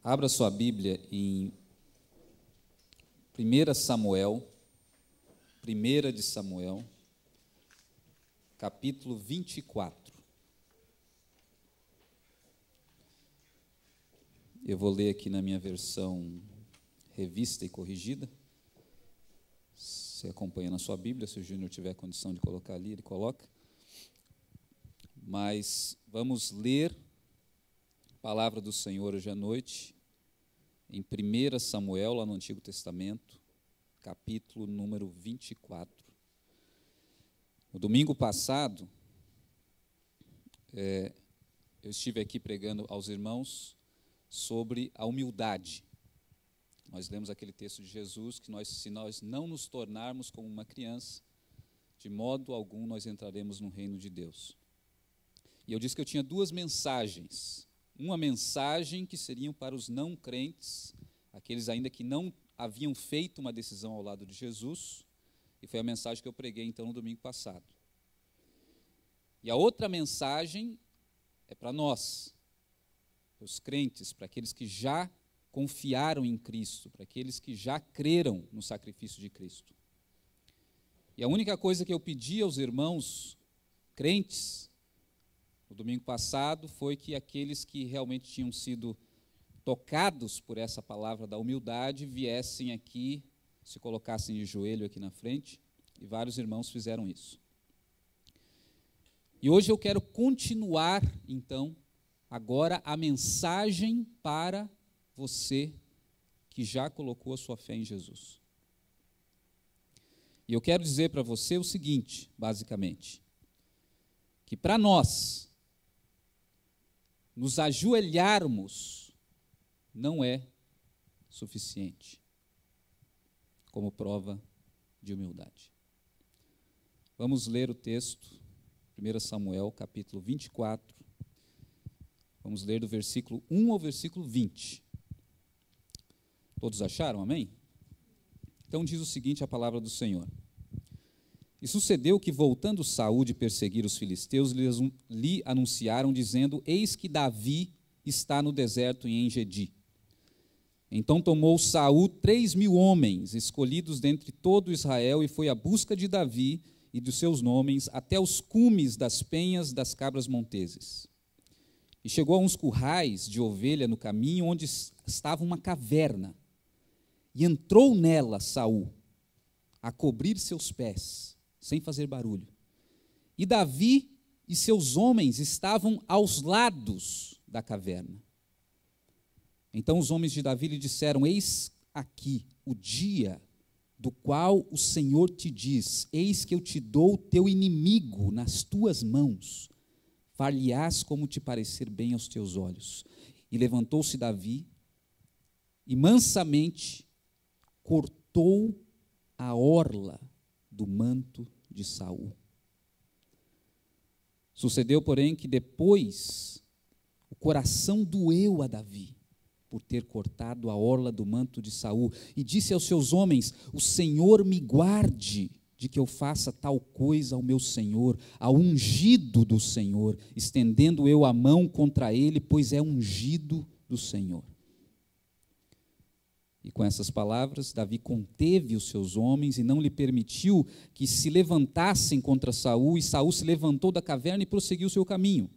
Abra sua Bíblia em 1 Samuel, 1 de Samuel, capítulo 24. Eu vou ler aqui na minha versão revista e corrigida. Você acompanha na sua Bíblia, se o Júnior tiver condição de colocar ali, ele coloca. Mas vamos ler a palavra do Senhor hoje à noite, em 1 Samuel, lá no Antigo Testamento, capítulo número 24. No domingo passado, eu estive aqui pregando aos irmãos sobre a humildade. Nós lemos aquele texto de Jesus, que se nós não nos tornarmos como uma criança, de modo algum nós entraremos no reino de Deus. E eu disse que eu tinha duas mensagens. Uma mensagem que seriam para os não crentes, aqueles ainda que não haviam feito uma decisão ao lado de Jesus, e foi a mensagem que eu preguei então no domingo passado. E a outra mensagem é para nós, para os crentes, para aqueles que já confiaram em Cristo, para aqueles que já creram no sacrifício de Cristo. E a única coisa que eu pedi aos irmãos crentes no domingo passado foi que aqueles que realmente tinham sido tocados por essa palavra da humildade viessem aqui, se colocassem de joelho aqui na frente, e vários irmãos fizeram isso. E hoje eu quero continuar, então, agora a mensagem para você que já colocou a sua fé em Jesus. E eu quero dizer para você o seguinte, basicamente, que para nós nos ajoelharmos não é suficiente como prova de humildade. Vamos ler o texto, 1 Samuel, capítulo 24. Vamos ler do versículo 1 ao versículo 20. Todos acharam, amém? Então diz o seguinte a palavra do Senhor. E sucedeu que, voltando Saul de perseguir os filisteus, lhe anunciaram, dizendo: Eis que Davi está no deserto em En-gedi. Então tomou Saul 3.000 homens, escolhidos dentre todo Israel, e foi à busca de Davi e dos seus homens até os cumes das penhas das cabras monteses. E chegou a uns currais de ovelha no caminho, onde estava uma caverna. E entrou nela Saul, a cobrir seus pés, sem fazer barulho. E Davi e seus homens estavam aos lados da caverna. Então os homens de Davi lhe disseram: Eis aqui o dia do qual o Senhor te diz: Eis que eu te dou o teu inimigo nas tuas mãos, far-lhe-ás como te parecer bem aos teus olhos. E levantou-se Davi e mansamente cortou a orla do manto de Saul. Sucedeu, porém, que depois o coração doeu a Davi por ter cortado a orla do manto de Saul, e disse aos seus homens: O Senhor me guarde de que eu faça tal coisa ao meu Senhor, ao ungido do Senhor, estendendo eu a mão contra ele, pois é ungido do Senhor. E com essas palavras, Davi conteve os seus homens e não lhe permitiu que se levantassem contra Saul, e Saul se levantou da caverna e prosseguiu o seu caminho.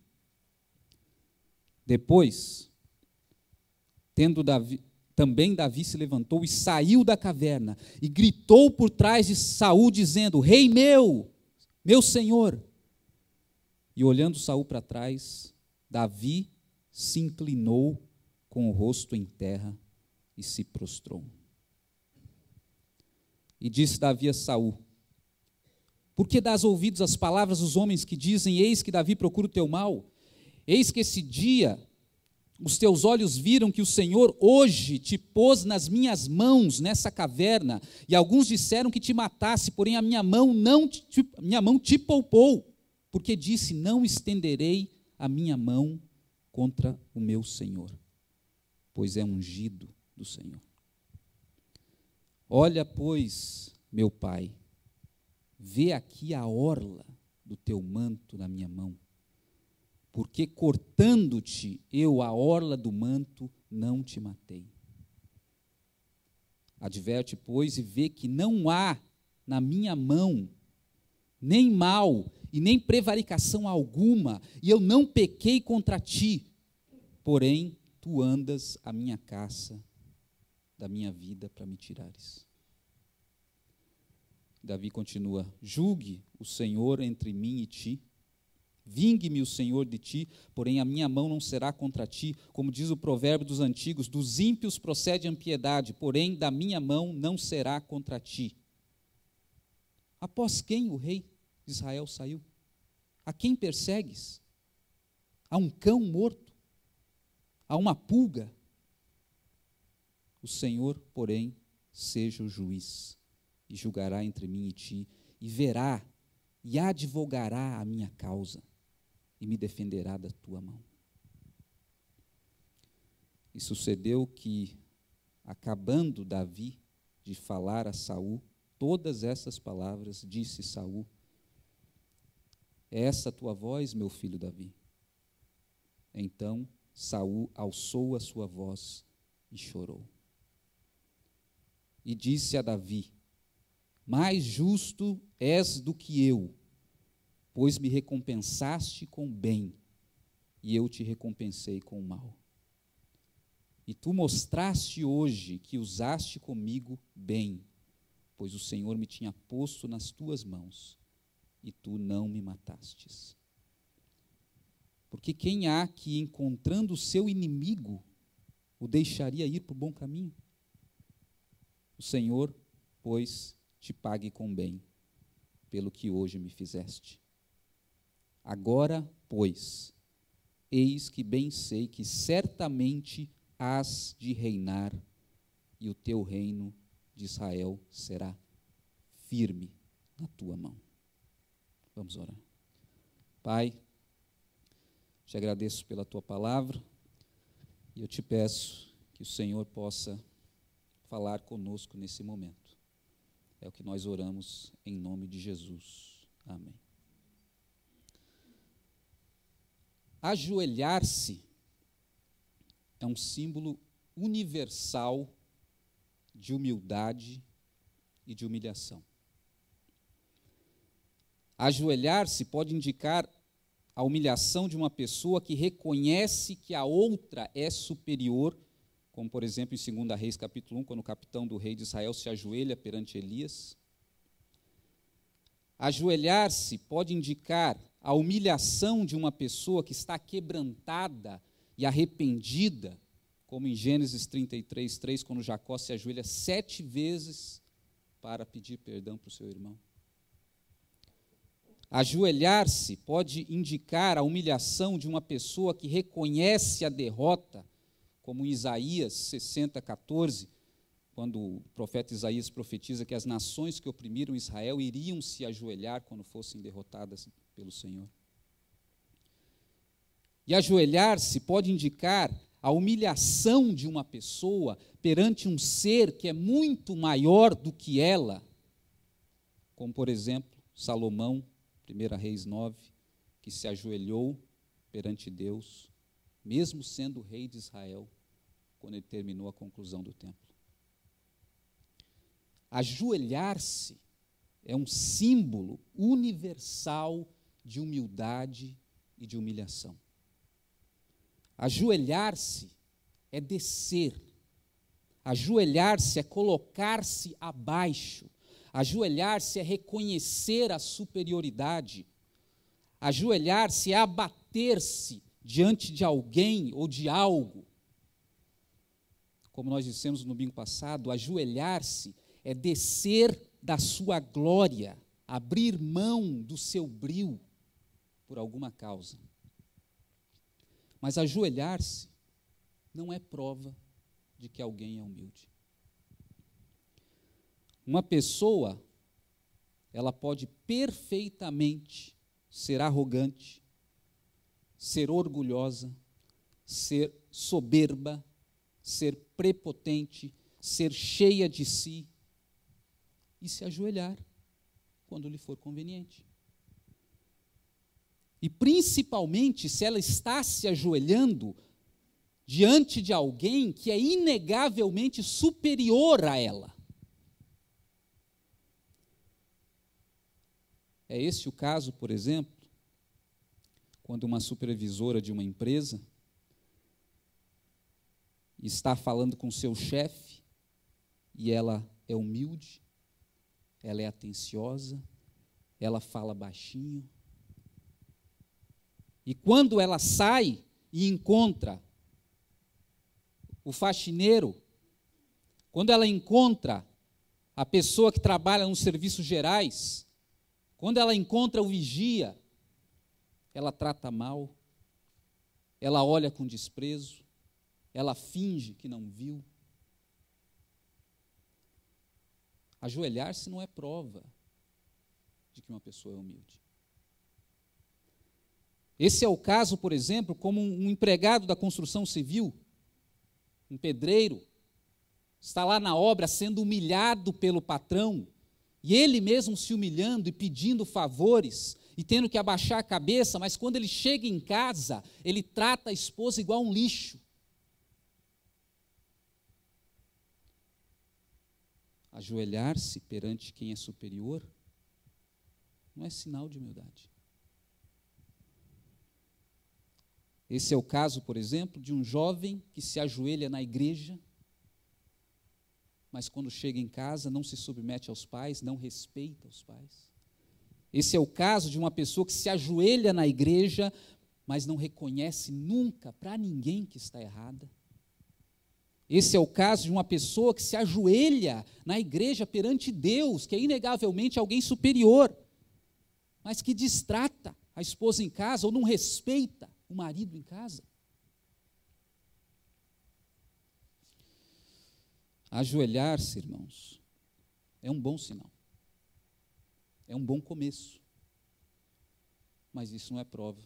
Depois, também Davi se levantou e saiu da caverna, e gritou por trás de Saul, dizendo: Rei meu, meu senhor! E olhando Saul para trás, Davi se inclinou com o rosto em terra, e se prostrou. E disse Davi a Saul: Por que dás ouvidos às palavras dos homens que dizem: Eis que Davi procura o teu mal? Eis que esse dia os teus olhos viram que o Senhor hoje te pôs nas minhas mãos nessa caverna, e alguns disseram que te matasse, porém a minha mão te poupou, porque disse: Não estenderei a minha mão contra o meu Senhor, pois é ungido do Senhor. Olha, pois, meu pai, vê aqui a orla do teu manto na minha mão, porque cortando-te eu a orla do manto, não te matei. Adverte, pois, e vê que não há na minha mão nem mal e nem prevaricação alguma, e eu não pequei contra ti, porém tu andas à minha caça da minha vida para me tirares. Davi continua: julgue o Senhor entre mim e ti, vingue-me o Senhor de ti, porém a minha mão não será contra ti, como diz o provérbio dos antigos, dos ímpios procede a impiedade, porém da minha mão não será contra ti. Após quem o rei de Israel saiu? A quem persegues? A um cão morto? A uma pulga? O Senhor, porém, seja o juiz, e julgará entre mim e ti, e verá, e advogará a minha causa, e me defenderá da tua mão. E sucedeu que, acabando Davi de falar a Saul todas essas palavras, disse Saul: é essa a tua voz, meu filho Davi? Então Saul alçou a sua voz e chorou. E disse a Davi: mais justo és do que eu, pois me recompensaste com bem, e eu te recompensei com mal. E tu mostraste hoje que usaste comigo bem, pois o Senhor me tinha posto nas tuas mãos, e tu não me matastes. Porque quem há que, encontrando o seu inimigo, o deixaria ir para o bom caminho? O Senhor, pois, te pague com bem, pelo que hoje me fizeste. Agora, pois, eis que bem sei que certamente hás de reinar, e o teu reino de Israel será firme na tua mão. Vamos orar. Pai, te agradeço pela tua palavra, e eu te peço que o Senhor possa falar conosco nesse momento. É o que nós oramos em nome de Jesus. Amém. Ajoelhar-se é um símbolo universal de humildade e de humilhação. Ajoelhar-se pode indicar a humilhação de uma pessoa que reconhece que a outra é superior, como, por exemplo, em 2 Reis, capítulo 1, quando o capitão do rei de Israel se ajoelha perante Elias. Ajoelhar-se pode indicar a humilhação de uma pessoa que está quebrantada e arrependida, como em Gênesis 33, 3, quando Jacó se ajoelha 7 vezes para pedir perdão para o seu irmão. Ajoelhar-se pode indicar a humilhação de uma pessoa que reconhece a derrota, como em Isaías 60, 14, quando o profeta Isaías profetiza que as nações que oprimiram Israel iriam se ajoelhar quando fossem derrotadas pelo Senhor. E ajoelhar-se pode indicar a humilhação de uma pessoa perante um ser que é muito maior do que ela, como, por exemplo, Salomão, 1 Reis 9, que se ajoelhou perante Deus, mesmo sendo rei de Israel, quando ele terminou a conclusão do templo. Ajoelhar-se é um símbolo universal de humildade e de humilhação. Ajoelhar-se é descer. Ajoelhar-se é colocar-se abaixo. Ajoelhar-se é reconhecer a superioridade. Ajoelhar-se é abater-se diante de alguém ou de algo. Como nós dissemos no domingo passado, ajoelhar-se é descer da sua glória, abrir mão do seu brio por alguma causa. Mas ajoelhar-se não é prova de que alguém é humilde. Uma pessoa, ela pode perfeitamente ser arrogante, ser orgulhosa, ser soberba, ser prepotente, ser cheia de si e se ajoelhar quando lhe for conveniente. E principalmente se ela está se ajoelhando diante de alguém que é inegavelmente superior a ela. É esse o caso, por exemplo, quando uma supervisora de uma empresa está falando com seu chefe e ela é humilde, ela é atenciosa, ela fala baixinho. E quando ela sai e encontra o faxineiro, quando ela encontra a pessoa que trabalha nos serviços gerais, quando ela encontra o vigia, ela trata mal, ela olha com desprezo, ela finge que não viu. Ajoelhar-se não é prova de que uma pessoa é humilde. Esse é o caso, por exemplo, como um empregado da construção civil, um pedreiro, está lá na obra sendo humilhado pelo patrão, e ele mesmo se humilhando e pedindo favores, e tendo que abaixar a cabeça, mas quando ele chega em casa, ele trata a esposa igual um lixo. Ajoelhar-se perante quem é superior não é sinal de humildade. Esse é o caso, por exemplo, de um jovem que se ajoelha na igreja, mas quando chega em casa não se submete aos pais, não respeita os pais. Esse é o caso de uma pessoa que se ajoelha na igreja, mas não reconhece nunca para ninguém que está errada. Esse é o caso de uma pessoa que se ajoelha na igreja perante Deus, que é inegavelmente alguém superior, mas que destrata a esposa em casa ou não respeita o marido em casa. Ajoelhar-se, irmãos, é um bom sinal. É um bom começo. Mas isso não é prova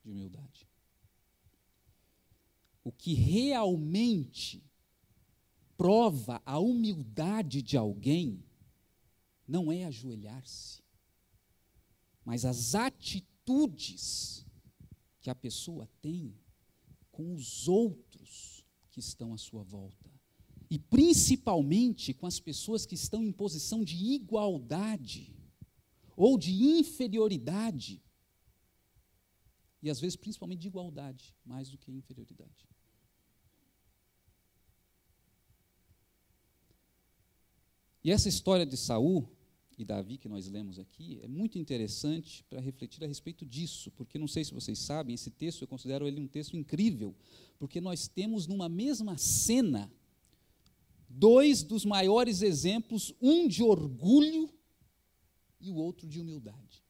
de humildade. O que realmente prova a humildade de alguém não é ajoelhar-se, mas as atitudes que a pessoa tem com os outros que estão à sua volta. E principalmente com as pessoas que estão em posição de igualdade ou de inferioridade. E às vezes principalmente de igualdade, mais do que inferioridade. E essa história de Saul e Davi que nós lemos aqui é muito interessante para refletir a respeito disso, porque não sei se vocês sabem, esse texto eu considero ele um texto incrível, porque nós temos numa mesma cena dois dos maiores exemplos, um de orgulho e o outro de humildade.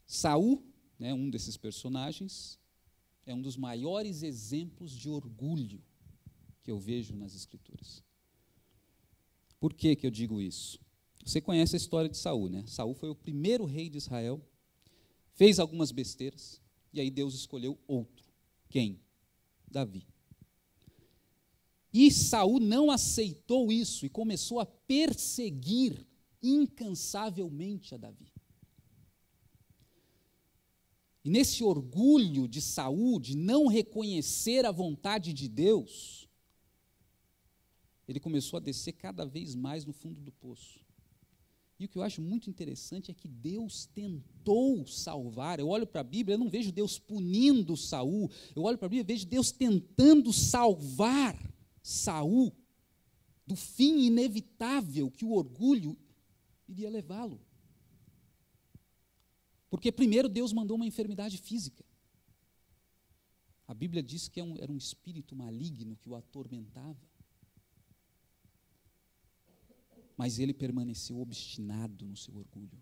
Saul, né, um desses personagens, é um dos maiores exemplos de orgulho que eu vejo nas Escrituras. Por que eu digo isso? Você conhece a história de Saul, né? Saul foi o primeiro rei de Israel, fez algumas besteiras, e aí Deus escolheu outro. Quem? Davi. E Saul não aceitou isso e começou a perseguir incansavelmente a Davi. E nesse orgulho de Saul, de não reconhecer a vontade de Deus, ele começou a descer cada vez mais no fundo do poço. E o que eu acho muito interessante é que Deus tentou salvar. Eu olho para a Bíblia, eu não vejo Deus punindo Saul. Eu olho para a Bíblia e vejo Deus tentando salvar Saul do fim inevitável que o orgulho iria levá-lo. Porque primeiro Deus mandou uma enfermidade física. A Bíblia diz que era um espírito maligno que o atormentava. Mas ele permaneceu obstinado no seu orgulho.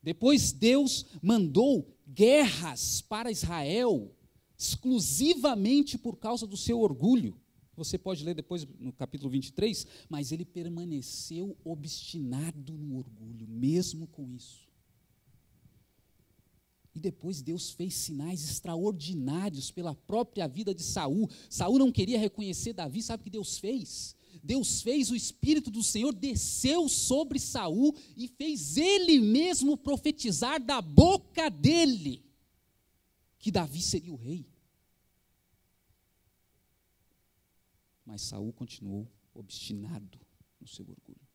Depois Deus mandou guerras para Israel, exclusivamente por causa do seu orgulho. Você pode ler depois no capítulo 23, mas ele permaneceu obstinado no orgulho, mesmo com isso. E depois Deus fez sinais extraordinários pela própria vida de Saul. Saul não queria reconhecer Davi, sabe o que Deus fez? Deus fez, o Espírito do Senhor desceu sobre Saul e fez ele mesmo profetizar da boca dele. que Davi seria o rei. Mas Saul continuou obstinado no seu orgulho.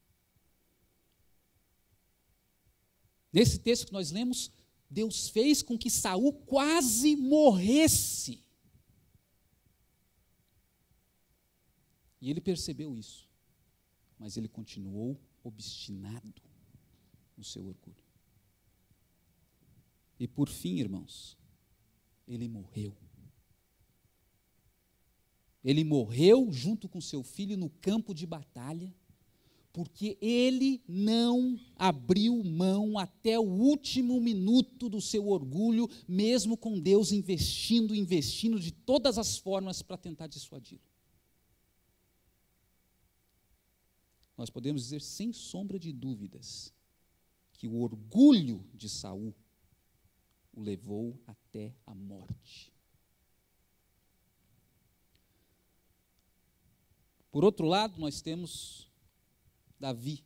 Nesse texto que nós lemos, Deus fez com que Saul quase morresse. E ele percebeu isso, mas ele continuou obstinado no seu orgulho. E por fim, irmãos, ele morreu. Ele morreu junto com seu filho no campo de batalha, porque ele não abriu mão até o último minuto do seu orgulho, mesmo com Deus investindo de todas as formas para tentar dissuadi-lo. Nós podemos dizer sem sombra de dúvidas que o orgulho de Saul o levou até a morte. Por outro lado, nós temos Davi,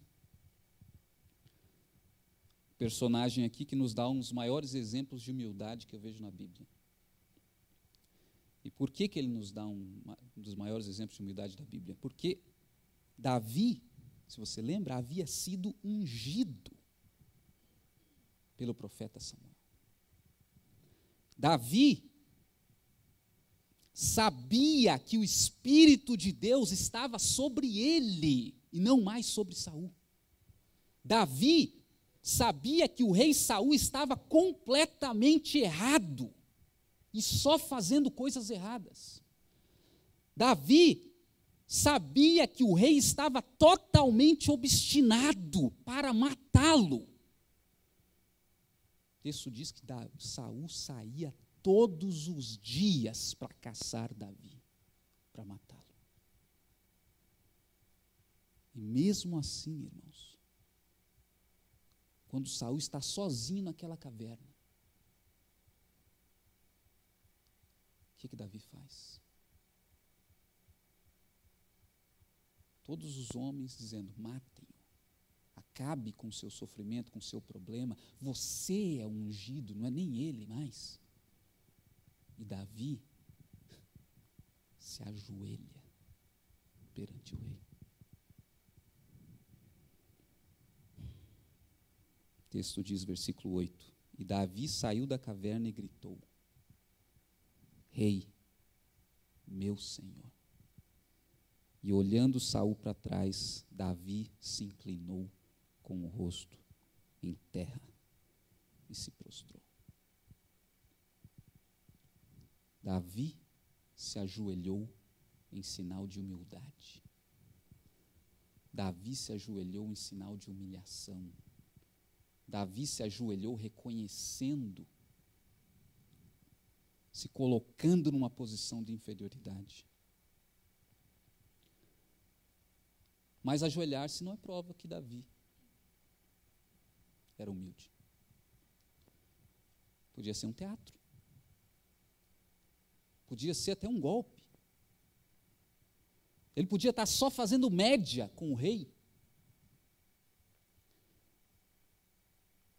personagem aqui que nos dá um dos maiores exemplos de humildade que eu vejo na Bíblia. E por que ele nos dá um dos maiores exemplos de humildade da Bíblia? Porque Davi, se você lembra, havia sido ungido pelo profeta Samuel. Davi sabia que o Espírito de Deus estava sobre ele e não mais sobre Saul. Davi sabia que o rei Saul estava completamente errado e só fazendo coisas erradas. Davi sabia que o rei estava totalmente obstinado para matá-lo. O texto diz que Saul saía todos os dias para caçar Davi, para matá-lo. E mesmo assim, irmãos, quando Saul está sozinho naquela caverna, o que Davi faz? Todos os homens dizendo, matem-o, acabe com o seu sofrimento, com o seu problema, você é o ungido, não é nem ele mais. E Davi se ajoelha perante o rei. O texto diz, versículo 8, e Davi saiu da caverna e gritou, Rei, meu Senhor. E olhando Saul para trás, Davi se inclinou com o rosto em terra e se prostrou. Davi se ajoelhou em sinal de humildade. Davi se ajoelhou em sinal de humilhação. Davi se ajoelhou reconhecendo, se colocando numa posição de inferioridade. Mas ajoelhar-se não é prova que Davi era humilde. Podia ser um teatro. Podia ser até um golpe. Ele podia estar só fazendo média com o rei.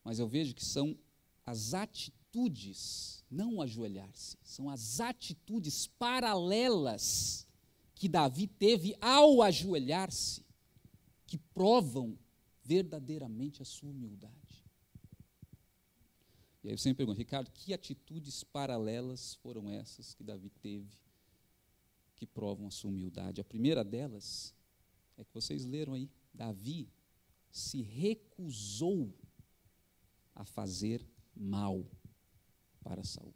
Mas eu vejo que são as atitudes, não o ajoelhar-se, são as atitudes paralelas que Davi teve ao ajoelhar-se, que provam verdadeiramente a sua humildade. E aí eu sempre pergunto, Ricardo, que atitudes paralelas foram essas que Davi teve, que provam a sua humildade? A primeira delas é que vocês leram aí, Davi se recusou a fazer mal para Saul.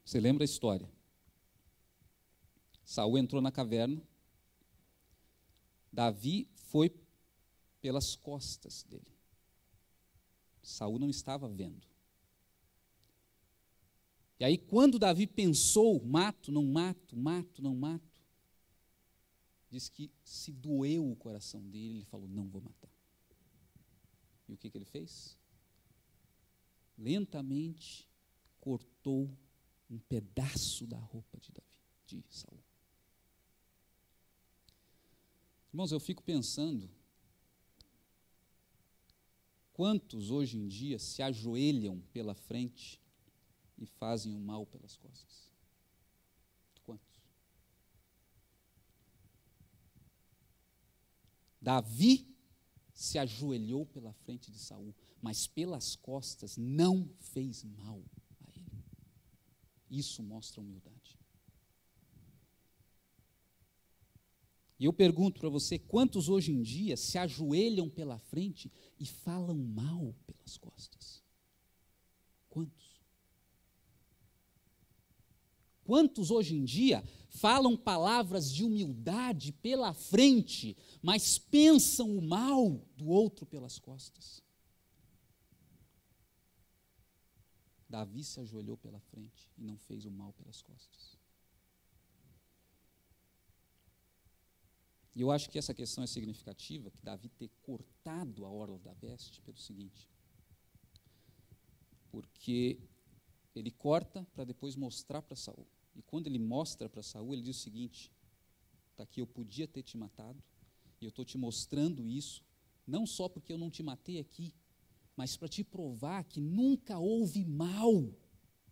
Você lembra a história? Saul entrou na caverna, Davi foi pelas costas dele. Saul não estava vendo. E aí, quando Davi pensou, mato, não mato, mato, não mato, diz que se doeu o coração dele, ele falou, não vou matar. E o que ele fez? Lentamente cortou um pedaço da roupa de Davi, de Saul. Irmãos, eu fico pensando, quantos hoje em dia se ajoelham pela frente e fazem o mal pelas costas? Quantos? Davi se ajoelhou pela frente de Saul, mas pelas costas não fez mal a ele. Isso mostra humildade. E eu pergunto para você, quantos hoje em dia se ajoelham pela frente e falam mal pelas costas? Quantos? Quantos hoje em dia falam palavras de humildade pela frente, mas pensam o mal do outro pelas costas? Davi se ajoelhou pela frente e não fez o mal pelas costas. E eu acho que essa questão é significativa, que Davi ter cortado a orla da veste, pelo seguinte, porque ele corta para depois mostrar para Saul. E quando ele mostra para Saul, ele diz o seguinte: está aqui, eu podia ter te matado, e eu estou te mostrando isso, não só porque eu não te matei aqui, mas para te provar que nunca houve mal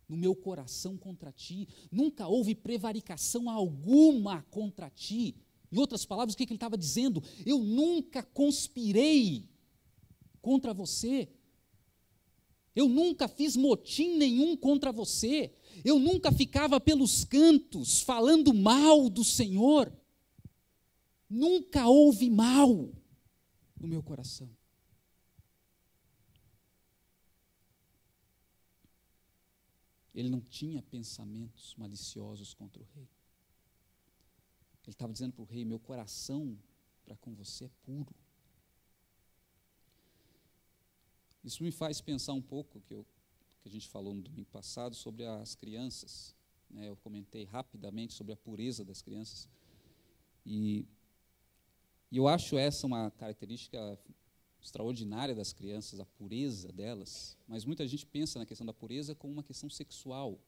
no meu coração contra ti, nunca houve prevaricação alguma contra ti. Em outras palavras, o que ele estava dizendo? Eu nunca conspirei contra você, eu nunca fiz motim nenhum contra você, eu nunca ficava pelos cantos falando mal do Senhor, nunca houve mal no meu coração. Ele não tinha pensamentos maliciosos contra o rei. Ele estava dizendo para o rei: meu coração para com você é puro. Isso me faz pensar um pouco que a gente falou no domingo passado sobre as crianças, né? Eu comentei rapidamente sobre a pureza das crianças. E eu acho essa uma característica extraordinária das crianças, a pureza delas, mas muita gente pensa na questão da pureza como uma questão sexual.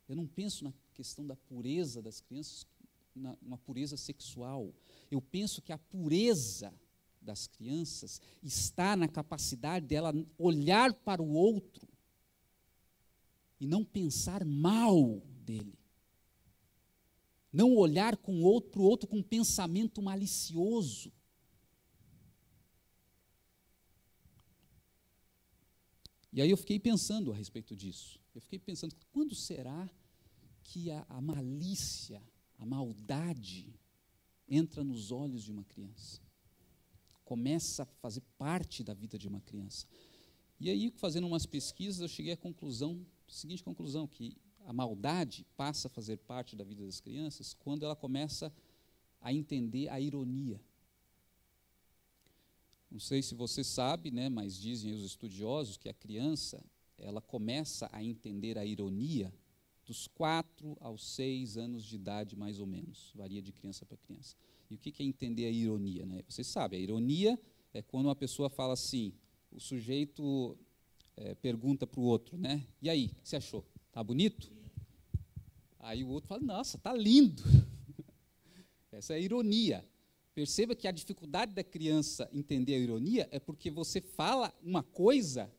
Eu não penso na questão da pureza das crianças uma pureza sexual. Eu penso que a pureza das crianças está na capacidade dela olhar para o outro e não pensar mal dele. Não olhar para o outro com um pensamento malicioso. E aí eu fiquei pensando a respeito disso. Eu fiquei pensando, quando será que a malícia, a maldade entra nos olhos de uma criança? Começa a fazer parte da vida de uma criança. E aí, fazendo umas pesquisas, eu cheguei à seguinte conclusão, que a maldade passa a fazer parte da vida das crianças quando ela começa a entender a ironia. Não sei se você sabe, né, mas dizem os estudiosos que a criança, ela começa a entender a ironia dos 4 aos 6 anos de idade, mais ou menos. Varia de criança para criança. E o que é entender a ironia, né? Você sabe, a ironia é quando uma pessoa fala assim, o sujeito pergunta para o outro, né? E aí, o que você achou? Tá bonito? Aí o outro fala: nossa, tá lindo. Essa é a ironia. Perceba que a dificuldade da criança entender a ironia é porque você fala uma coisa,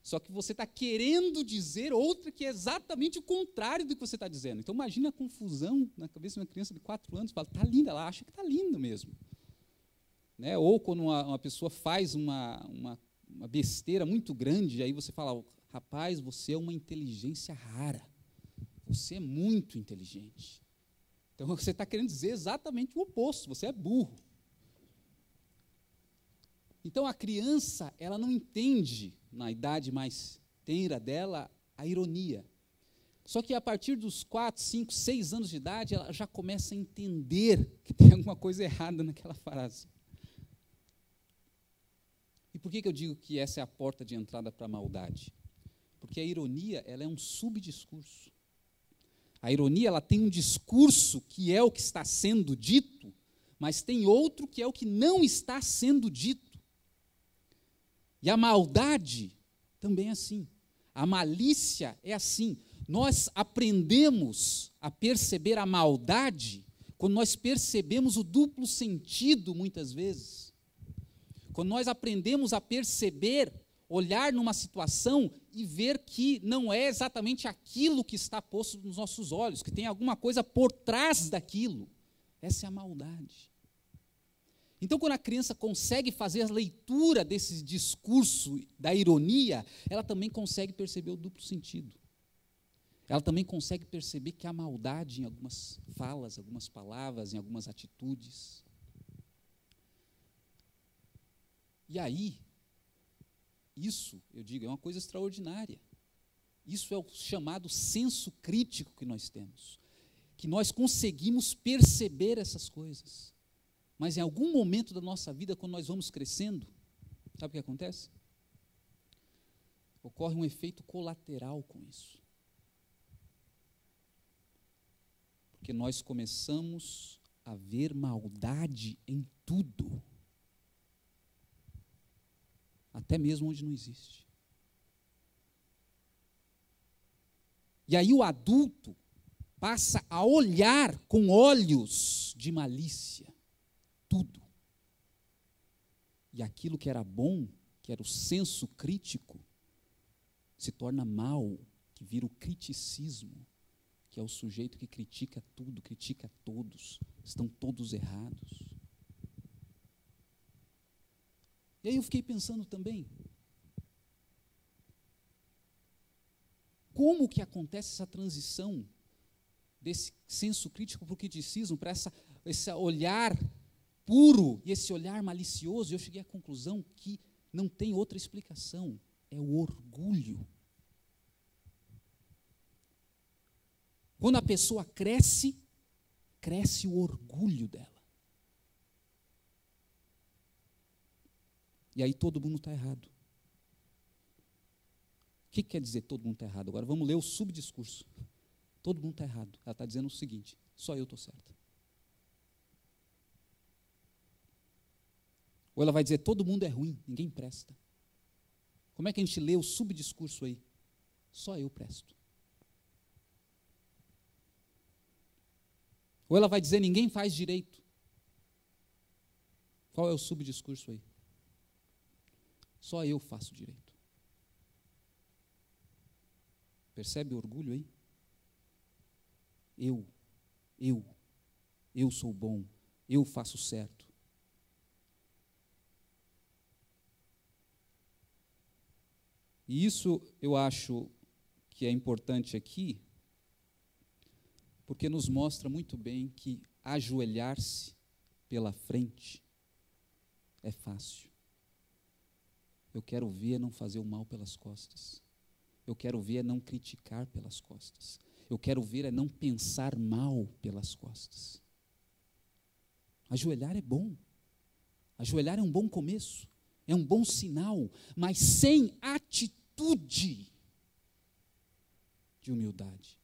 só que você está querendo dizer outra que é exatamente o contrário do que você está dizendo. Então, imagina a confusão na cabeça de uma criança de 4 anos, fala: está linda, ela acha que está linda mesmo. Né? Ou quando uma pessoa faz uma besteira muito grande, aí você fala: rapaz, você é uma inteligência rara, você é muito inteligente. Então, você está querendo dizer exatamente o oposto, você é burro. Então, a criança, ela não entende, na idade mais tenra dela, a ironia. Só que a partir dos 4, 5, 6 anos de idade, ela já começa a entender que tem alguma coisa errada naquela frase. E por que eu digo que essa é a porta de entrada para a maldade? Porque a ironia, ela é um subdiscurso. A ironia, ela tem um discurso que é o que está sendo dito, mas tem outro que é o que não está sendo dito. E a maldade também é assim. A malícia é assim. Nós aprendemos a perceber a maldade quando nós percebemos o duplo sentido, muitas vezes. quando nós aprendemos a perceber, olhar numa situação e ver que não é exatamente aquilo que está posto nos nossos olhos, que tem alguma coisa por trás daquilo. Essa é a maldade. Então, quando a criança consegue fazer a leitura desse discurso, da ironia, ela também consegue perceber o duplo sentido. Ela também consegue perceber que há maldade em algumas falas, algumas palavras, em algumas atitudes. E aí, isso, eu digo, é uma coisa extraordinária. Isso é o chamado senso crítico que nós temos. Que nós conseguimos perceber essas coisas. Mas em algum momento da nossa vida, quando nós vamos crescendo, sabe o que acontece? Ocorre um efeito colateral com isso. Porque nós começamos a ver maldade em tudo. Até mesmo onde não existe. E aí o adulto passa a olhar com olhos de malícia tudo. E aquilo que era bom, que era o senso crítico, se torna mal, que vira o criticismo, que é o sujeito que critica tudo, critica todos, estão todos errados. E aí eu fiquei pensando também, como que acontece essa transição desse senso crítico para o criticismo, para esse olhar puro e esse olhar malicioso? E eu cheguei à conclusão que não tem outra explicação, é o orgulho. Quando a pessoa cresce, cresce o orgulho dela. E aí todo mundo está errado. O que quer dizer todo mundo está errado? Agora vamos ler o subdiscurso. Todo mundo está errado. Ela está dizendo o seguinte: só eu estou certa. Ou ela vai dizer: todo mundo é ruim, ninguém presta. Como é que a gente lê o subdiscurso aí? Só eu presto. Ou ela vai dizer: ninguém faz direito. Qual é o subdiscurso aí? Só eu faço direito. Percebe o orgulho aí? Eu sou bom, eu faço certo. E isso eu acho que é importante aqui, porque nos mostra muito bem que ajoelhar-se pela frente é fácil. Eu quero ver não fazer o mal pelas costas. Eu quero ver não criticar pelas costas. Eu quero ver não pensar mal pelas costas. Ajoelhar é bom. Ajoelhar é um bom começo. É um bom sinal. Mas sem atitude de humildade,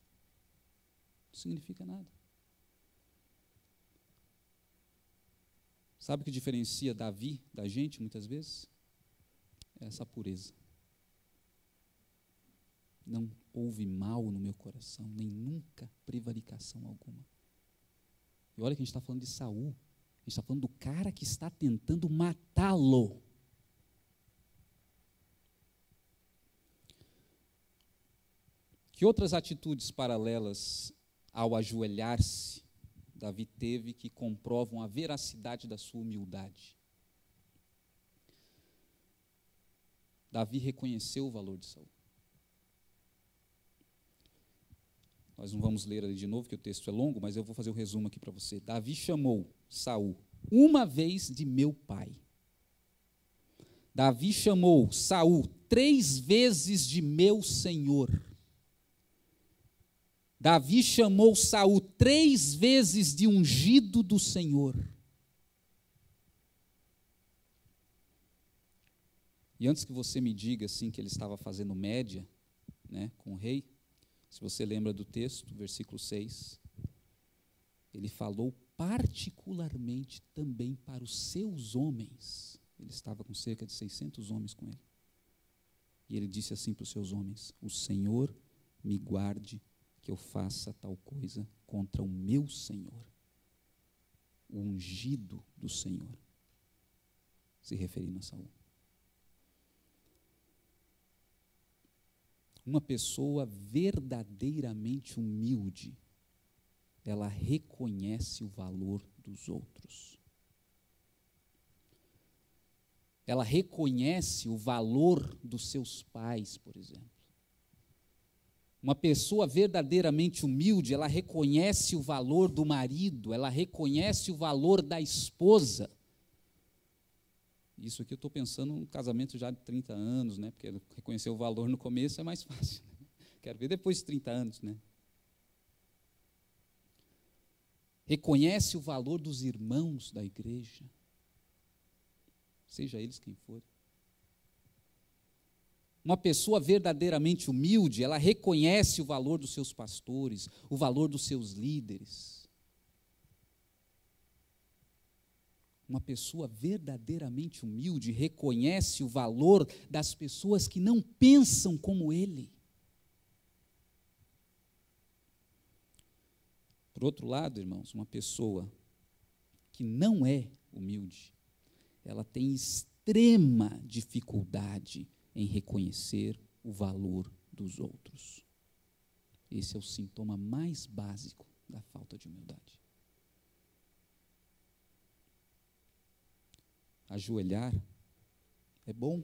não significa nada. Sabe o que diferencia Davi da gente, muitas vezes? É essa pureza. Não houve mal no meu coração, nem nunca prevaricação alguma. E olha que a gente está falando de Saul, a gente está falando do cara que está tentando matá-lo. Que outras atitudes paralelas ao ajoelhar-se Davi teve que comprovam a veracidade da sua humildade? Davi reconheceu o valor de Saul. Nós não vamos ler ali de novo, porque o texto é longo, mas eu vou fazer o resumo aqui para você. Davi chamou Saul uma vez de meu pai. Davi chamou Saul 3 vezes de meu senhor. Davi chamou Saul 3 vezes de ungido do Senhor. E antes que você me diga assim que ele estava fazendo média, né, com o rei, se você lembra do texto, versículo 6, ele falou particularmente também para os seus homens. Ele estava com cerca de 600 homens com ele. E ele disse assim para os seus homens: o Senhor me guarde que eu faça tal coisa contra o meu Senhor, o ungido do Senhor. se referindo a Saul. Uma pessoa verdadeiramente humilde, ela reconhece o valor dos outros. Ela reconhece o valor dos seus pais, por exemplo. Uma pessoa verdadeiramente humilde, ela reconhece o valor do marido, ela reconhece o valor da esposa. Isso aqui eu estou pensando num casamento já de 30 anos, né? Porque reconhecer o valor no começo é mais fácil. Quero ver depois de 30 anos, né? Reconhece o valor dos irmãos da igreja, seja eles quem forem. Uma pessoa verdadeiramente humilde, ela reconhece o valor dos seus pastores, o valor dos seus líderes. Uma pessoa verdadeiramente humilde reconhece o valor das pessoas que não pensam como ele. Por outro lado, irmãos, uma pessoa que não é humilde, ela tem extrema dificuldade em reconhecer o valor dos outros. Esse é o sintoma mais básico da falta de humildade. Ajoelhar é bom.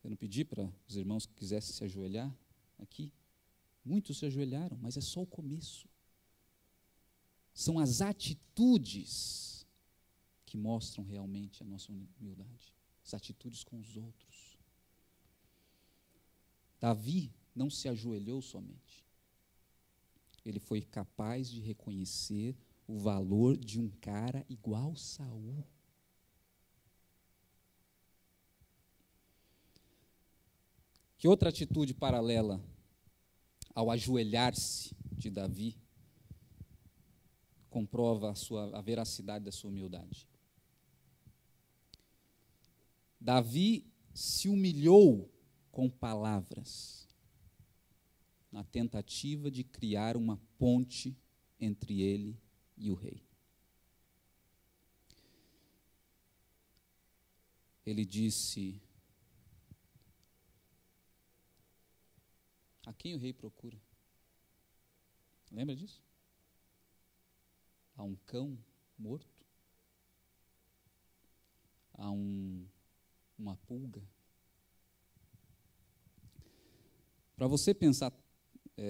Eu não pedi para os irmãos que quisessem se ajoelhar aqui. Muitos se ajoelharam, mas é só o começo. São as atitudes que mostram realmente a nossa humildade. As atitudes com os outros. Davi não se ajoelhou somente. Ele foi capaz de reconhecer o valor de um cara igual Saul. Que outra atitude paralela ao ajoelhar-se de Davi comprova a veracidade da sua humildade? Davi se humilhou com palavras, na tentativa de criar uma ponte entre ele e o rei. Ele disse: a quem o rei procura? Lembra disso? A um cão morto? A uma pulga? Para você pensar,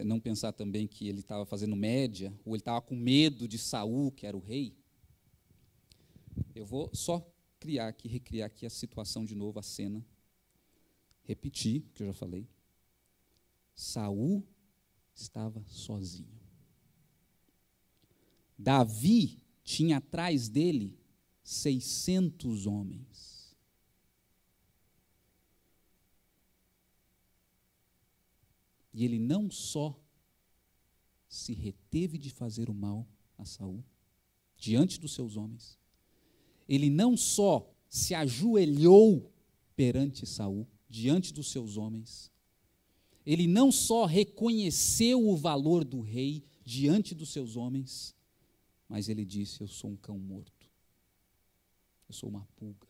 não pensar também que ele estava fazendo média, ou ele estava com medo de Saul, que era o rei, eu vou só recriar aqui a situação de novo, a cena, repetir o que eu já falei. Saul estava sozinho. Davi tinha atrás dele 600 homens. E ele não só se reteve de fazer o mal a Saul, diante dos seus homens, ele não só se ajoelhou perante Saul, diante dos seus homens, ele não só reconheceu o valor do rei diante dos seus homens, mas ele disse: eu sou um cão morto, eu sou uma pulga.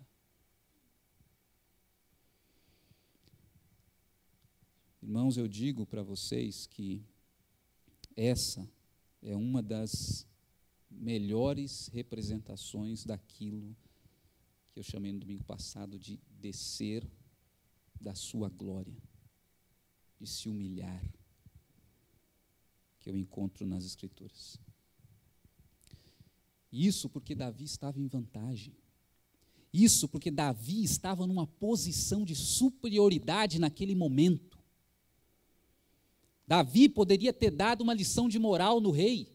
Irmãos, eu digo para vocês que essa é uma das melhores representações daquilo que eu chamei no domingo passado de descer da sua glória, de se humilhar, que eu encontro nas Escrituras. Isso porque Davi estava em vantagem. Isso porque Davi estava numa posição de superioridade naquele momento. Davi poderia ter dado uma lição de moral no rei,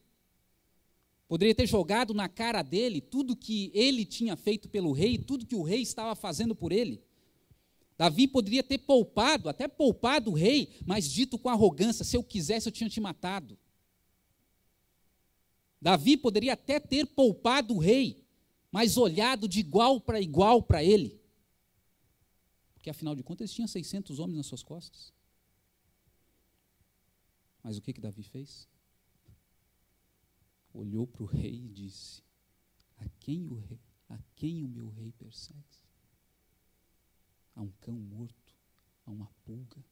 poderia ter jogado na cara dele tudo que ele tinha feito pelo rei, tudo que o rei estava fazendo por ele. Davi poderia ter até poupado o rei, mas dito com arrogância: se eu quisesse eu tinha te matado. Davi poderia até ter poupado o rei, mas olhado de igual para ele. Porque afinal de contas ele tinha 600 homens nas suas costas. Mas o que Davi fez? Olhou para o rei e disse: a quem o rei A quem o meu rei persegue? A um cão morto, a uma pulga.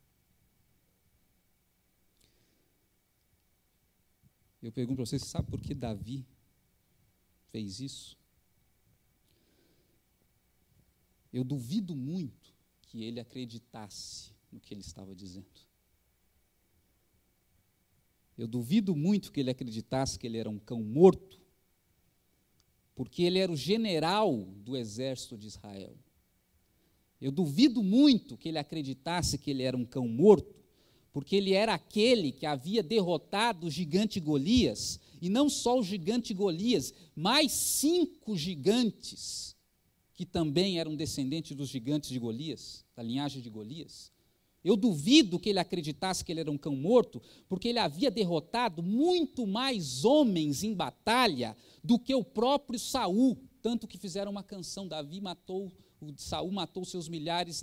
Eu pergunto para vocês, sabe por que Davi fez isso? Eu duvido muito que ele acreditasse no que ele estava dizendo. Eu duvido muito que ele acreditasse que ele era um cão morto, porque ele era o general do exército de Israel. Eu duvido muito que ele acreditasse que ele era um cão morto, porque ele era aquele que havia derrotado o gigante Golias, e não só o gigante Golias, mais 5 gigantes, que também eram descendentes dos gigantes de Golias, da linhagem de Golias. Eu duvido que ele acreditasse que ele era um cão morto, porque ele havia derrotado muito mais homens em batalha do que o próprio Saul, tanto que fizeram uma canção, Saul matou seus milhares,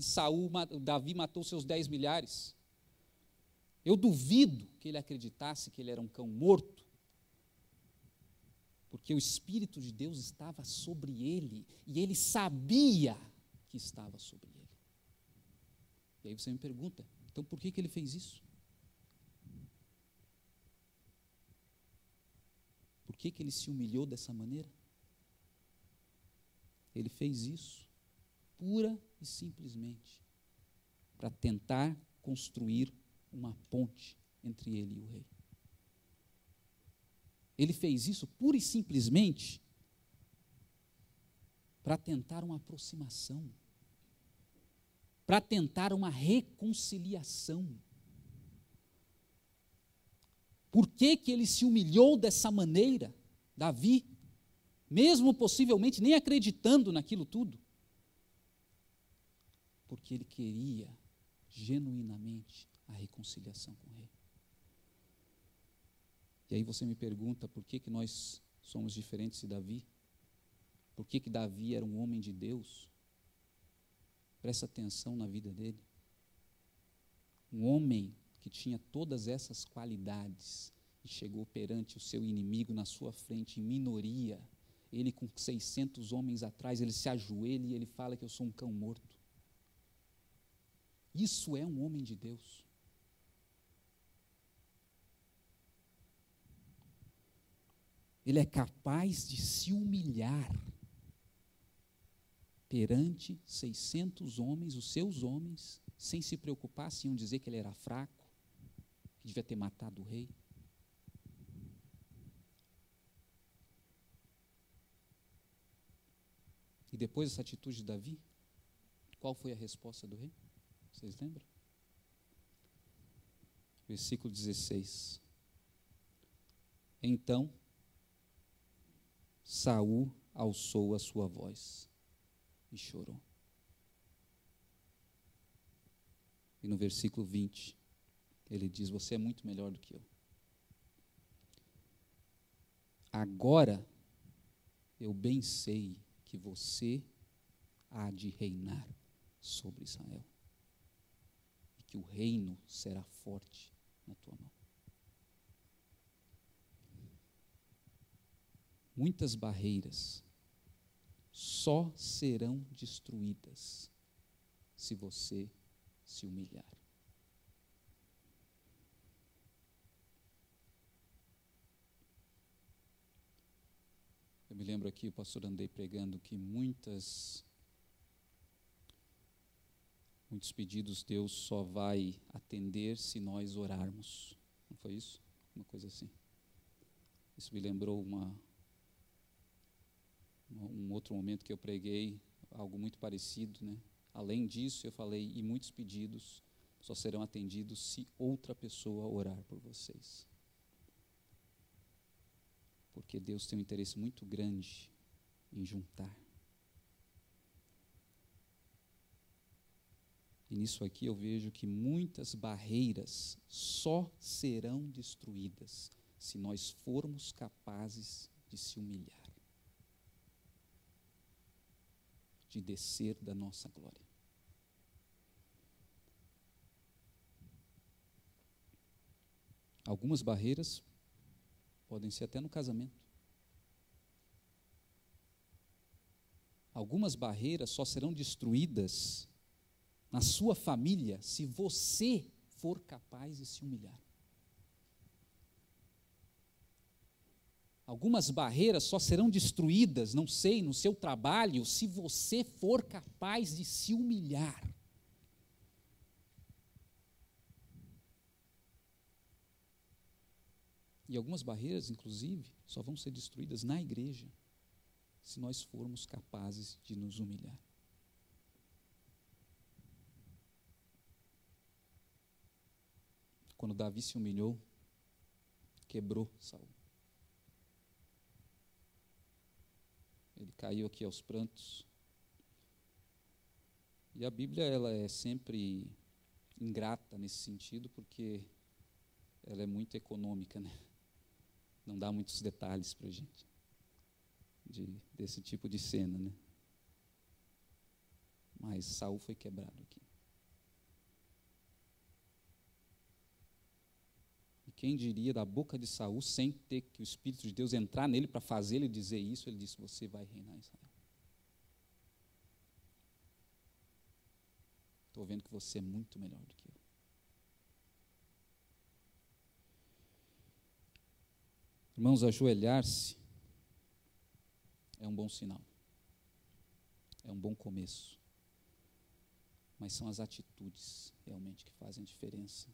Davi matou seus 10 milhares. Eu duvido que ele acreditasse que ele era um cão morto, porque o Espírito de Deus estava sobre ele, e ele sabia que estava sobre ele. E aí você me pergunta, então por que ele fez isso? Por que ele se humilhou dessa maneira? Ele fez isso pura e simplesmente para tentar construir uma ponte entre ele e o rei. Ele fez isso pura e simplesmente para tentar uma aproximação, para tentar uma reconciliação. Por que ele se humilhou dessa maneira, Davi, mesmo possivelmente nem acreditando naquilo tudo? Porque ele queria genuinamente a reconciliação com o rei. E aí você me pergunta, por que nós somos diferentes de Davi? Por que Davi era um homem de Deus? Presta atenção na vida dele. Um homem que tinha todas essas qualidades e chegou perante o seu inimigo na sua frente, em minoria. Ele com 600 homens atrás, ele se ajoelha e ele fala que eu sou um cão morto. Isso é um homem de Deus. Ele é capaz de se humilhar perante 600 homens, os seus homens, sem se preocupar se iam dizer que ele era fraco, que devia ter matado o rei. E depois dessa atitude de Davi, qual foi a resposta do rei? Vocês lembram? Versículo 16. Então, Saul alçou a sua voz e chorou. E no versículo 20, ele diz, você é muito melhor do que eu. Agora, eu bem sei que você há de reinar sobre Israel. E que o reino será forte na tua mão. Muitas barreiras só serão destruídas se você se humilhar. Eu me lembro aqui, o pastor Andrei pregando que muitos pedidos Deus só vai atender se nós orarmos. Não foi isso? Uma coisa assim. Isso me lembrou um outro momento que eu preguei, algo muito parecido, né? Além disso, eu falei, e muitos pedidos só serão atendidos se outra pessoa orar por vocês. Porque Deus tem um interesse muito grande em juntar. E nisso aqui eu vejo que muitas barreiras só serão destruídas se nós formos capazes de se humilhar, de descer da nossa glória. Algumas barreiras podem ser até no casamento. Algumas barreiras só serão destruídas na sua família se você for capaz de se humilhar. Algumas barreiras só serão destruídas, não sei, no seu trabalho, se você for capaz de se humilhar. E algumas barreiras, inclusive, só vão ser destruídas na igreja, se nós formos capazes de nos humilhar. Quando Davi se humilhou, quebrou Saul. Ele caiu aqui aos prantos. E a Bíblia, ela é sempre ingrata nesse sentido, porque ela é muito econômica, né? Não dá muitos detalhes para a gente desse tipo de cena, né? Mas Saul foi quebrado aqui. E quem diria da boca de Saul, sem ter que o Espírito de Deus entrar nele para fazer ele dizer isso, ele disse: você vai reinar em Israel. Estou vendo que você é muito melhor do que eu. Irmãos, ajoelhar-se é um bom sinal, é um bom começo, mas são as atitudes realmente que fazem a diferença,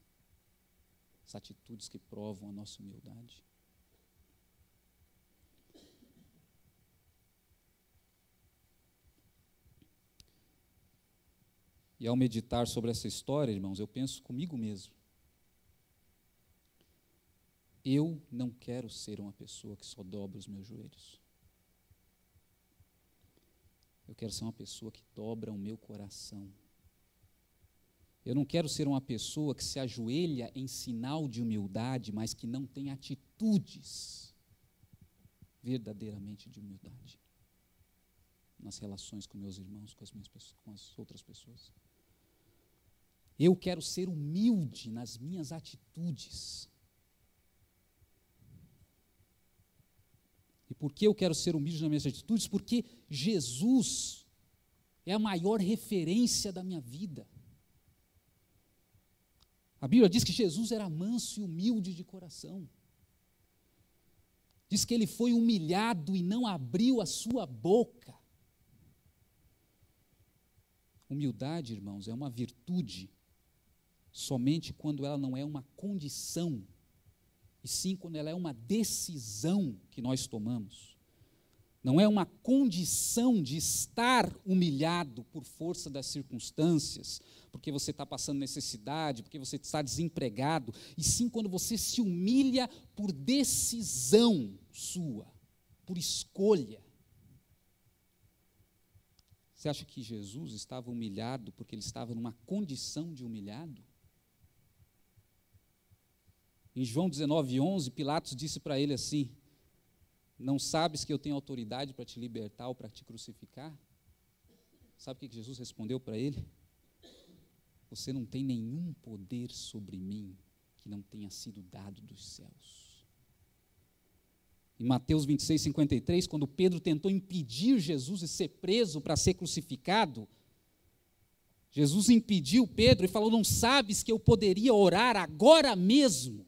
as atitudes que provam a nossa humildade. E ao meditar sobre essa história, irmãos, eu penso comigo mesmo, eu não quero ser uma pessoa que só dobra os meus joelhos. Eu quero ser uma pessoa que dobra o meu coração. Eu não quero ser uma pessoa que se ajoelha em sinal de humildade, mas que não tem atitudes verdadeiramente de humildade nas relações com meus irmãos, com as outras pessoas. Eu quero ser humilde nas minhas atitudes. E por que eu quero ser humilde nas minhas atitudes? Porque Jesus é a maior referência da minha vida. A Bíblia diz que Jesus era manso e humilde de coração. Diz que ele foi humilhado e não abriu a sua boca. Humildade, irmãos, é uma virtude somente quando ela não é uma condição, e sim quando ela é uma decisão que nós tomamos. Não é uma condição de estar humilhado por força das circunstâncias, porque você está passando necessidade, porque você está desempregado, e sim quando você se humilha por decisão sua, por escolha. Você acha que Jesus estava humilhado porque ele estava numa condição de humilhado? Em João 19:11, Pilatos disse para ele assim: não sabes que eu tenho autoridade para te libertar ou para te crucificar? Sabe o que Jesus respondeu para ele? Você não tem nenhum poder sobre mim que não tenha sido dado dos céus. Em Mateus 26:53, quando Pedro tentou impedir Jesus de ser preso para ser crucificado, Jesus impediu Pedro e falou: não sabes que eu poderia orar agora mesmo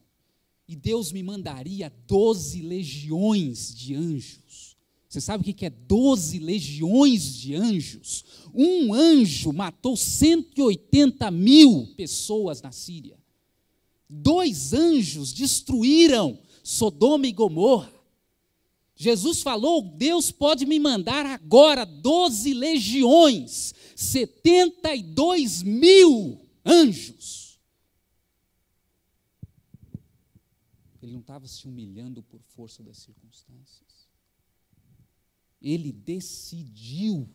e Deus me mandaria 12 legiões de anjos. Você sabe o que é 12 legiões de anjos? Um anjo matou 180.000 pessoas na Síria. 2 anjos destruíram Sodoma e Gomorra. Jesus falou: Deus pode me mandar agora 12 legiões, 72.000 anjos. Ele não estava se humilhando por força das circunstâncias. Ele decidiu,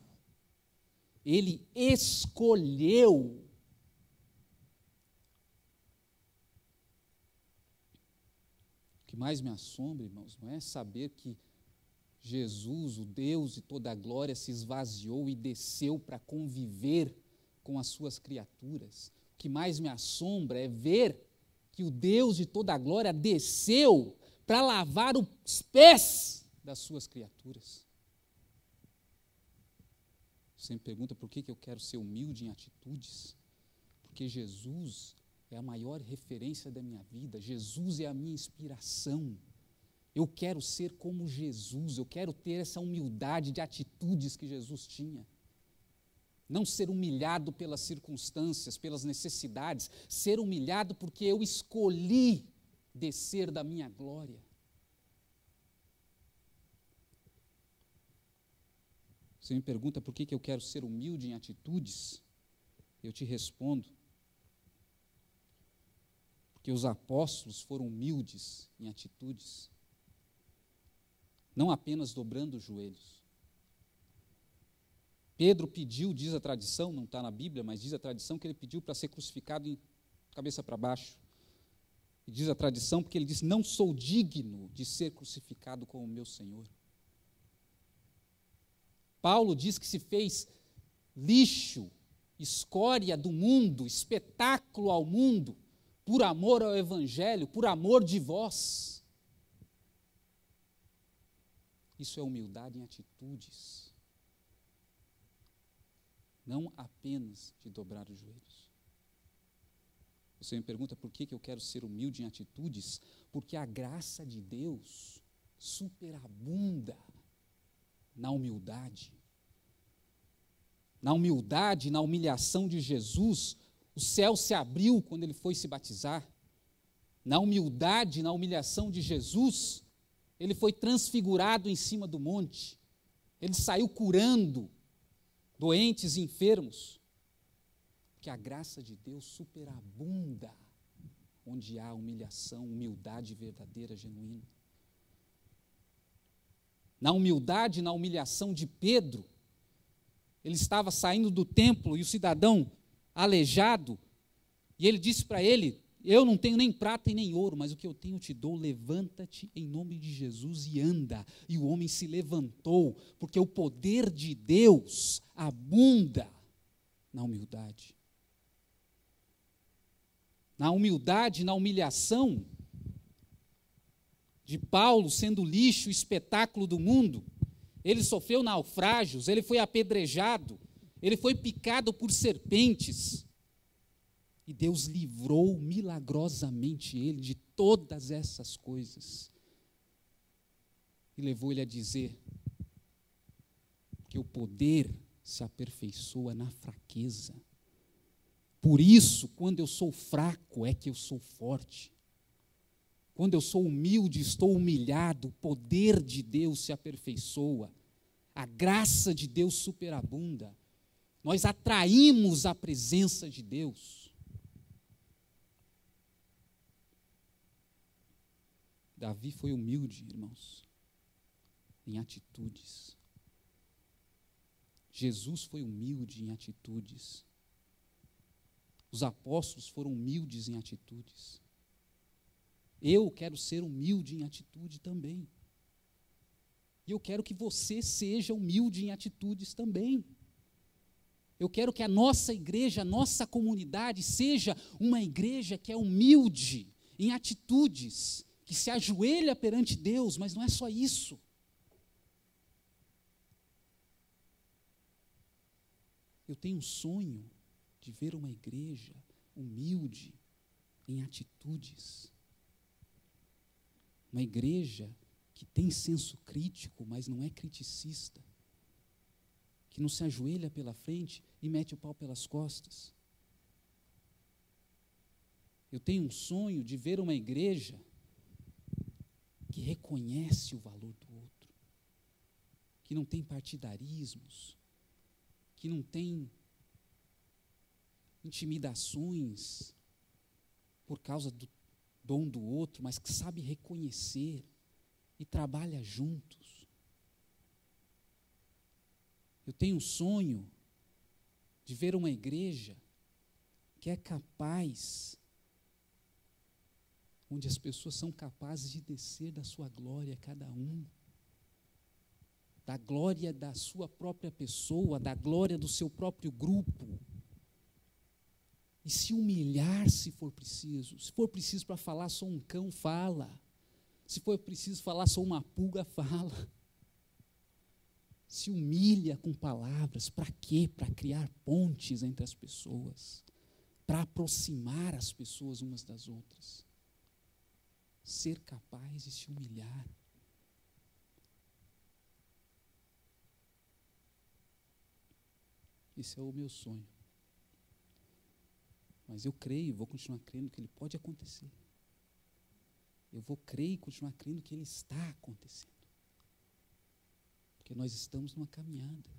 ele escolheu. O que mais me assombra, irmãos, não é saber que Jesus, o Deus de toda a glória, se esvaziou e desceu para conviver com as suas criaturas. O que mais me assombra é ver que o Deus de toda a glória desceu para lavar os pés das suas criaturas. Você me pergunta por que eu quero ser humilde em atitudes? Porque Jesus é a maior referência da minha vida, Jesus é a minha inspiração. Eu quero ser como Jesus, eu quero ter essa humildade de atitudes que Jesus tinha. Não ser humilhado pelas circunstâncias, pelas necessidades, ser humilhado porque eu escolhi descer da minha glória. Você me pergunta por que eu quero ser humilde em atitudes? Eu te respondo. Porque os apóstolos foram humildes em atitudes. Não apenas dobrando os joelhos. Pedro pediu, diz a tradição, não está na Bíblia, mas diz a tradição que ele pediu para ser crucificado em cabeça para baixo. E diz a tradição porque ele disse, não sou digno de ser crucificado como meu Senhor. Paulo diz que se fez lixo, escória do mundo, espetáculo ao mundo, por amor ao Evangelho, por amor de vós. Isso é humildade em atitudes. Não apenas de dobrar os joelhos. Você me pergunta por que eu quero ser humilde em atitudes? Porque a graça de Deus superabunda na humildade. Na humildade, na humilhação de Jesus, o céu se abriu quando ele foi se batizar. Na humildade, na humilhação de Jesus, ele foi transfigurado em cima do monte. Ele saiu curando doentes e enfermos. Porque a graça de Deus superabunda onde há humilhação, humildade verdadeira, genuína. Na humildade, na humilhação de Pedro, ele estava saindo do templo e o cidadão aleijado, e ele disse para ele, eu não tenho nem prata e nem ouro, mas o que eu tenho eu te dou, levanta-te em nome de Jesus e anda. E o homem se levantou, porque o poder de Deus abunda na humildade. Na humildade, na humilhação de Paulo, sendo lixo, espetáculo do mundo, ele sofreu naufrágios, ele foi apedrejado, ele foi picado por serpentes. E Deus livrou milagrosamente ele de todas essas coisas. E levou ele a dizer que o poder se aperfeiçoa na fraqueza. Por isso, quando eu sou fraco, é que eu sou forte. Quando eu sou humilde, estou humilhado, o poder de Deus se aperfeiçoa. A graça de Deus superabunda. Nós atraímos a presença de Deus. Davi foi humilde, irmãos, em atitudes. Jesus foi humilde em atitudes. Os apóstolos foram humildes em atitudes. Eu quero ser humilde em atitude também. E eu quero que você seja humilde em atitudes também. Eu quero que a nossa igreja, a nossa comunidade seja uma igreja que é humilde em atitudes, que se ajoelha perante Deus, mas não é só isso. Eu tenho um sonho de ver uma igreja humilde em atitudes. Uma igreja que tem senso crítico, mas não é criticista. Que não se ajoelha pela frente e mete o pau pelas costas. Eu tenho um sonho de ver uma igreja que reconhece o valor do outro, que não tem partidarismos, que não tem intimidações por causa do dom do outro, mas que sabe reconhecer e trabalha juntos. Eu tenho um sonho de ver uma igreja que é capaz, onde as pessoas são capazes de descer da sua glória, cada um, da glória da sua própria pessoa, da glória do seu próprio grupo, e se humilhar se for preciso para falar sou um cão, fala, se for preciso falar sou uma pulga, fala, se humilha com palavras. Para quê? Para criar pontes entre as pessoas, para aproximar as pessoas umas das outras. Ser capaz de se humilhar. Esse é o meu sonho. Mas eu creio, vou continuar crendo que ele pode acontecer. Eu vou crer e continuar crendo que ele está acontecendo. Porque nós estamos numa caminhada.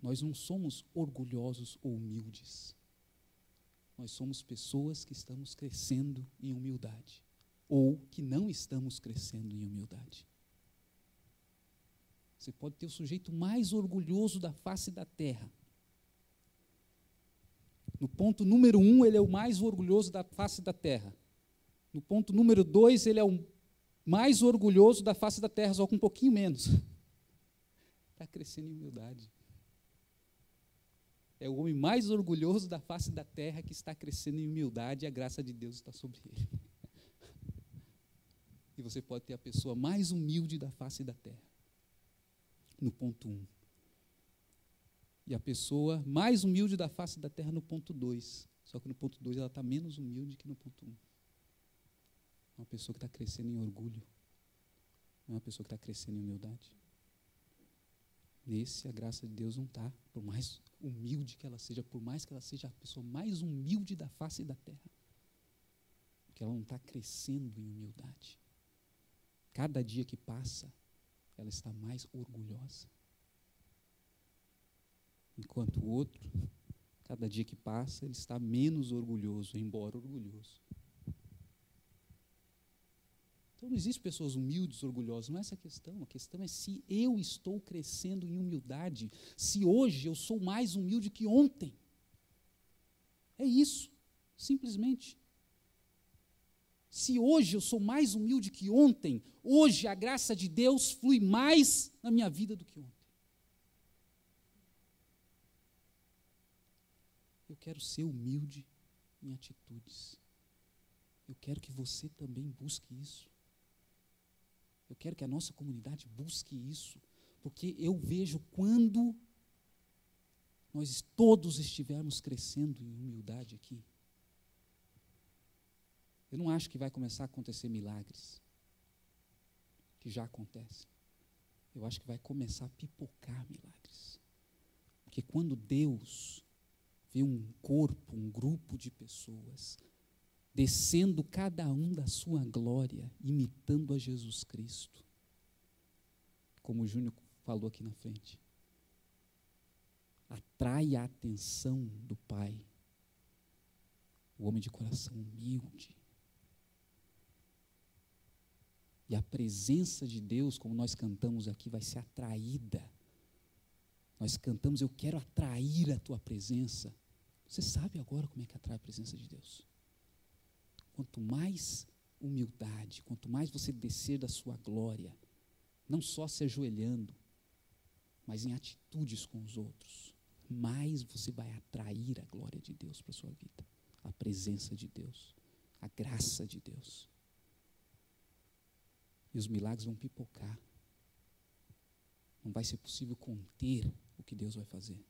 Nós não somos orgulhosos ou humildes. Nós somos pessoas que estamos crescendo em humildade. Ou que não estamos crescendo em humildade. Você pode ter o sujeito mais orgulhoso da face da terra. No ponto número 1, ele é o mais orgulhoso da face da terra. No ponto número 2, ele é o mais orgulhoso da face da terra, só com um pouquinho menos. Está crescendo em humildade. É o homem mais orgulhoso da face da terra que está crescendo em humildade e a graça de Deus está sobre ele. E você pode ter a pessoa mais humilde da face da terra. No ponto 1. E a pessoa mais humilde da face da terra no ponto 2. Só que no ponto 2 ela está menos humilde que no ponto 1. É uma pessoa que está crescendo em orgulho. Não é uma pessoa que está crescendo em humildade. Nesse, a graça de Deus não está, por mais humilde que ela seja, por mais que ela seja a pessoa mais humilde da face da terra. Porque ela não está crescendo em humildade. Cada dia que passa, ela está mais orgulhosa. Enquanto o outro, cada dia que passa, ele está menos orgulhoso, embora orgulhoso. Então não existem pessoas humildes, orgulhosas, não é essa a questão é se eu estou crescendo em humildade, se hoje eu sou mais humilde que ontem. É isso, simplesmente. Se hoje eu sou mais humilde que ontem, hoje a graça de Deus flui mais na minha vida do que ontem. Eu quero ser humilde em atitudes. Eu quero que você também busque isso. Eu quero que a nossa comunidade busque isso, porque eu vejo quando nós todos estivermos crescendo em humildade aqui, eu não acho que vai começar a acontecer milagres, que já acontecem. Eu acho que vai começar a pipocar milagres. Porque quando Deus vê um corpo, um grupo de pessoas, descendo cada um da sua glória, imitando a Jesus Cristo, como o Júnior falou aqui na frente, atrai a atenção do Pai, o homem de coração humilde. E a presença de Deus, como nós cantamos aqui, vai ser atraída. Nós cantamos, eu quero atrair a tua presença. Você sabe agora como é que atrai a presença de Deus? Quanto mais humildade, quanto mais você descer da sua glória, não só se ajoelhando, mas em atitudes com os outros, mais você vai atrair a glória de Deus para a sua vida, a presença de Deus, a graça de Deus. E os milagres vão pipocar. Não vai ser possível conter o que Deus vai fazer.